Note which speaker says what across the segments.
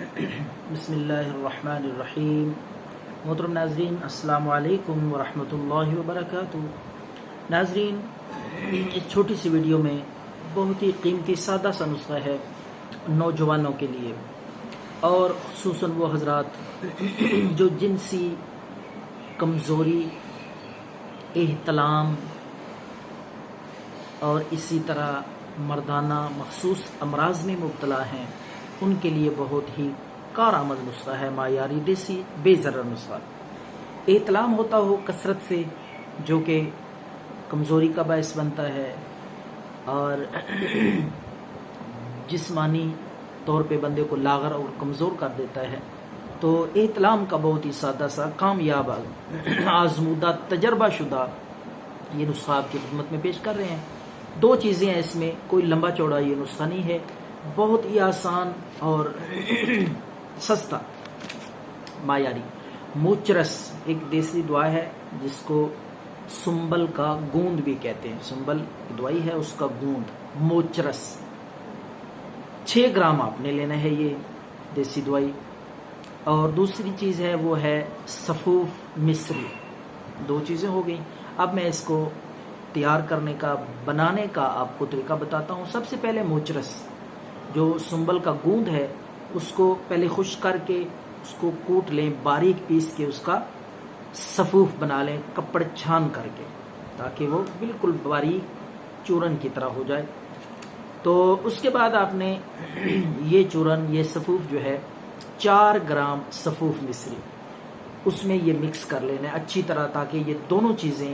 Speaker 1: بسم اللہ الرحمن الرحیم۔ محترم ناظرین، السلام علیکم ورحمۃ اللہ وبرکاتہ۔ ناظرین، اس چھوٹی سی ویڈیو میں بہت ہی قیمتی سادہ سا نسخہ ہے نوجوانوں کے لیے، اور خصوصاً وہ حضرات جو جنسی کمزوری، احتلام اور اسی طرح مردانہ مخصوص امراض میں مبتلا ہیں، ان کے لیے بہت ہی کارآمد نسخہ ہے، معیاری دیسی بے ضرر نسخہ۔ احتلام ہوتا ہو کثرت سے، جو کہ کمزوری کا باعث بنتا ہے اور جسمانی طور پہ بندے کو لاغر اور کمزور کر دیتا ہے، تو احتلام کا بہت ہی سادہ سا کامیاب آزمودہ تجربہ شدہ یہ نسخہ آپ کی خدمت میں پیش کر رہے ہیں۔ دو چیزیں ہیں اس میں، کوئی لمبا چوڑا یہ نسخہ نہیں ہے، بہت ہی آسان اور سستا معیاری۔ موچرس ایک دیسی دوا ہے جس کو سنبل کا گوند بھی کہتے ہیں، سنبل کی دوائی ہے، اس کا گوند موچرس 6 گرام آپ نے لینا ہے یہ دیسی دوائی۔ اور دوسری چیز ہے وہ ہے سفوف مصری۔ دو چیزیں ہو گئیں۔ اب میں اس کو تیار کرنے کا، بنانے کا آپ کو طریقہ بتاتا ہوں۔ سب سے پہلے موچرس جو سنبل کا گوند ہے اس کو پہلے خشک کر کے اس کو کوٹ لیں، باریک پیس کے اس کا سفوف بنا لیں، کپڑ چھان کر کے، تاکہ وہ بالکل باریک چورن کی طرح ہو جائے۔ تو اس کے بعد آپ نے یہ چورن، یہ سفوف جو ہے 4 گرام سفوف مصری، اس میں یہ مکس کر لینا ہے اچھی طرح، تاکہ یہ دونوں چیزیں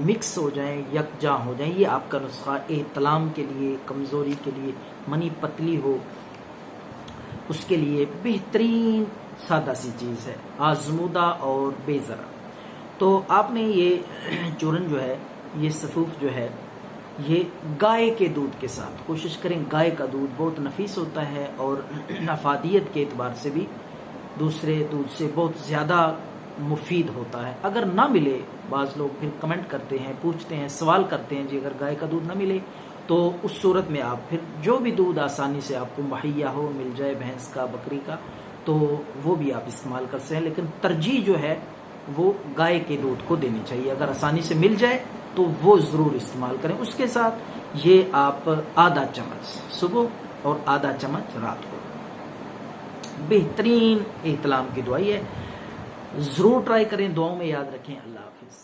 Speaker 1: مکس ہو جائیں، یکجا ہو جائیں۔ یہ آپ کا نسخہ احتلام کے لیے، کمزوری کے لیے، منی پتلی ہو اس کے لیے بہترین سادہ سی چیز ہے، آزمودہ اور بے ضرر۔ تو آپ نے یہ چورن جو ہے، یہ سفوف جو ہے، یہ گائے کے دودھ کے ساتھ کوشش کریں۔ گائے کا دودھ بہت نفیس ہوتا ہے اور افادیت کے اعتبار سے بھی دوسرے دودھ سے بہت زیادہ مفید ہوتا ہے۔ اگر نہ ملے، بعض لوگ پھر کمنٹ کرتے ہیں، پوچھتے ہیں، سوال کرتے ہیں، جی اگر گائے کا دودھ نہ ملے تو اس صورت میں آپ پھر جو بھی دودھ آسانی سے آپ کو مہیا ہو، مل جائے، بھینس کا، بکری کا، تو وہ بھی آپ استعمال کر سکتے ہیں، لیکن ترجیح جو ہے وہ گائے کے دودھ کو دینی چاہیے۔ اگر آسانی سے مل جائے تو وہ ضرور استعمال کریں۔ اس کے ساتھ یہ آپ آدھا چمچ صبح اور آدھا چمچ رات کو، بہترین احتلام کی دوائی ہے، ضرور ٹرائی کریں۔ دعاؤں میں یاد رکھیں۔ اللہ حافظ۔